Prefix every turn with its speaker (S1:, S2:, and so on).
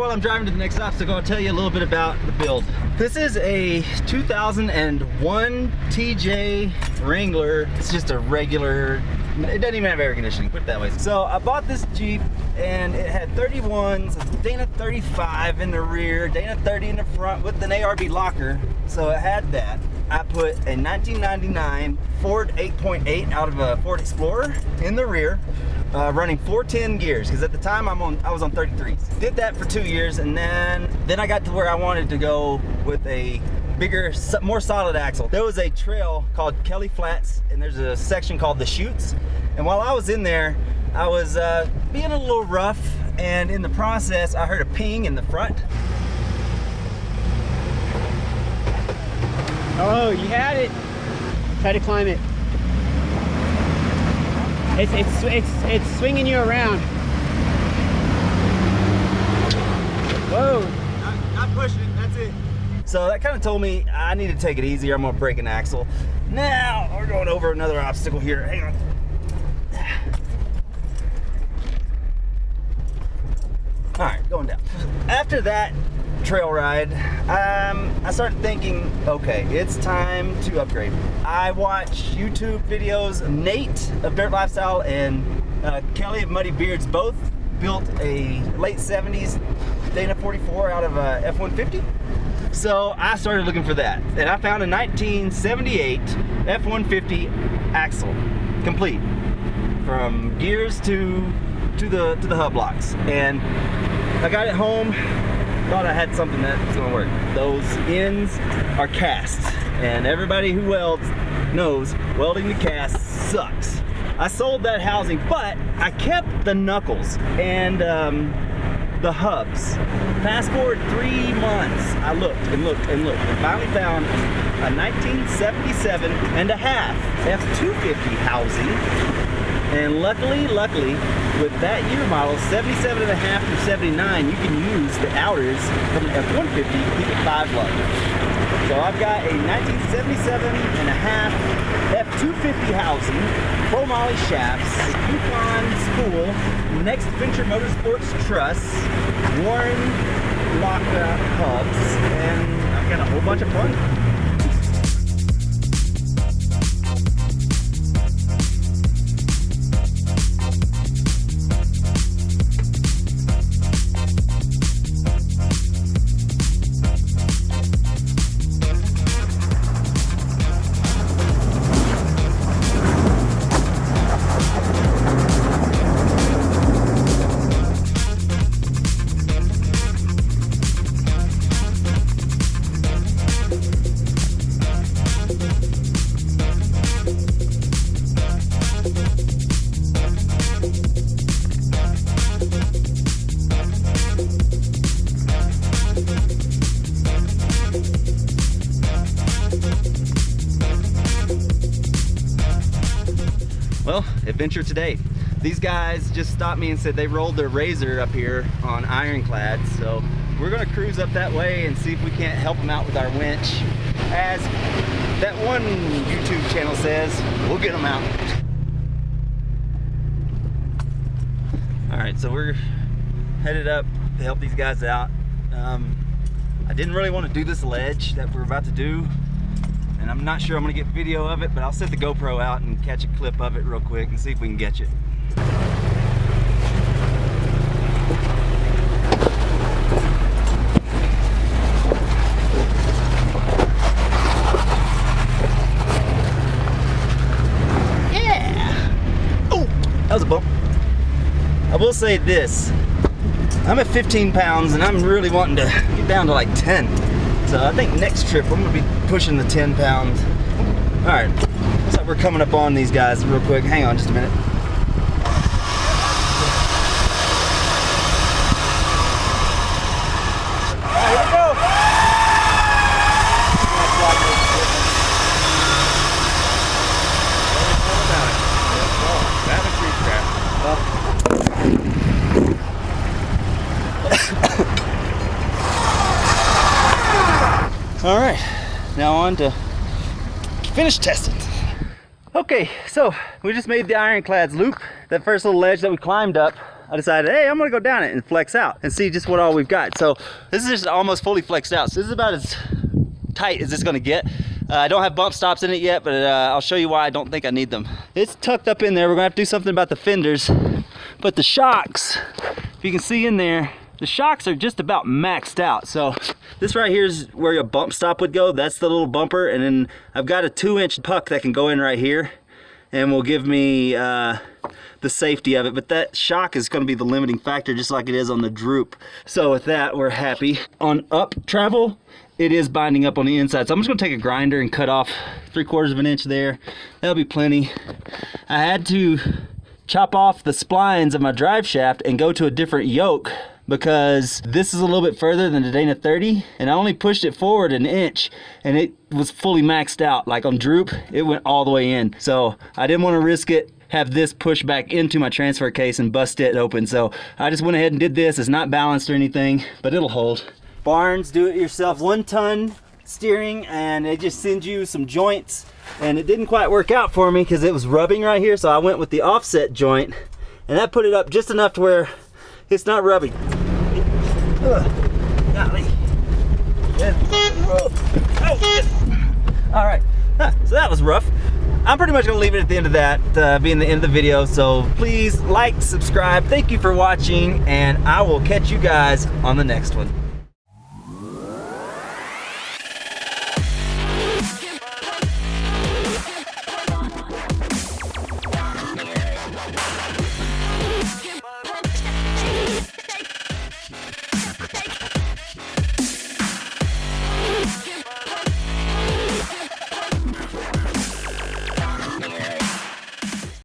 S1: while I'm driving to the next obstacle, I'll tell you a little bit about the build. This is a 2001 TJ Wrangler. It's just a regular, it doesn't even have air conditioning, put it that way. So I bought this Jeep and it had 31s, Dana 35 in the rear, Dana 30 in the front with an ARB locker. So it had that. I put a 1999 Ford 8.8 out of a Ford Explorer in the rear, running 410 gears, because at the time I was on 33s. Did that for 2 years, and then I got to where I wanted to go with a bigger, more solid axle. There was a trail called Kelly Flats, and there's a section called the Chutes. And while I was in there, I was being a little rough, and in the process, I heard a ping in the front.
S2: Oh, you had it. Try to climb it. It's swinging you around. Whoa.
S1: Not pushing it, that's it. So that kind of told me I need to take it easier. I'm gonna break an axle. Now we're going over another obstacle here. Hang on. All right, going down. After that trail ride, I started thinking, okay, it's time to upgrade. I watch YouTube videos. Nate of Dirt Lifestyle and Kelly of Muddy Beards both built a late 70s Dana 44 out of a F-150. So I started looking for that, and I found a 1978 F-150 axle, complete, from gears to the hub locks. And I got it home, thought I had something that was gonna work. Those ends are cast, and everybody who welds knows welding to cast sucks. I sold that housing, but I kept the knuckles and the hubs. Fast forward 3 months, I looked and looked and looked, and finally found a 1977 and a half F-250 housing. And luckily, with that year model, 77 and a half through 79, you can use the outers from an F-150 to keep it 5 lug. So I've got a 1977 and a half F-250 housing, chromoly shafts, a Yukon spool, Next Venture Motorsports truss, Warren lockout hubs, and I've got a whole bunch of fun. Well, adventure today. These guys just stopped me and said they rolled their Razor up here on Ironclads, so we're gonna cruise up that way and see if we can't help them out with our winch. As that one YouTube channel says, we'll get them out. All right, so we're headed up to help these guys out. I didn't really want to do this ledge that we're about to do, and I'm not sure I'm gonna get video of it, but I'll set the GoPro out and catch a clip of it real quick and see if we can get it. Yeah! Oh, that was a bump. I will say this, I'm at 15 pounds and I'm really wanting to get down to like 10. So I think next trip I'm gonna be pushing the 10 pounds. All right, looks like we're coming up on these guys real quick. Hang on just a minute. All right, here we go. All right, now on to finish testing. Okay, so we just made the Ironclads loop. That first little ledge that we climbed up, I decided, hey, I'm gonna go down it and flex out and see just what all we've got. So this is just almost fully flexed out. So this is about as tight as it's gonna get. I don't have bump stops in it yet, but I'll show you why I don't think I need them. It's tucked up in there. We're gonna have to do something about the fenders, but the shocks, if you can see in there, the shocks are just about maxed out. So this right here is where your bump stop would go. That's the little bumper. And then I've got a 2-inch puck that can go in right here and will give me the safety of it. But that shock is gonna be the limiting factor, just like it is on the droop. So with that, we're happy. On up travel, it is binding up on the inside. So I'm just gonna take a grinder and cut off 3/4 of an inch there. That'll be plenty. I had to chop off the splines of my drive shaft and go to a different yoke because this is a little bit further than the Dana 30, and I only pushed it forward 1 inch and it was fully maxed out. Like on droop, it went all the way in. So I didn't want to risk it, have this push back into my transfer case and bust it open. So I just went ahead and did this. It's not balanced or anything, but it'll hold. Barnes do-it-yourself 1-ton steering, and it just sends you some joints, and it didn't quite work out for me because it was rubbing right here. So I went with the offset joint, and that put it up just enough to where it's not rubbing. Golly. All right, so that was rough. I'm pretty much gonna leave it at the end of that, being the end of the video. So please like, subscribe. Thank you for watching, and I will catch you guys on the next one.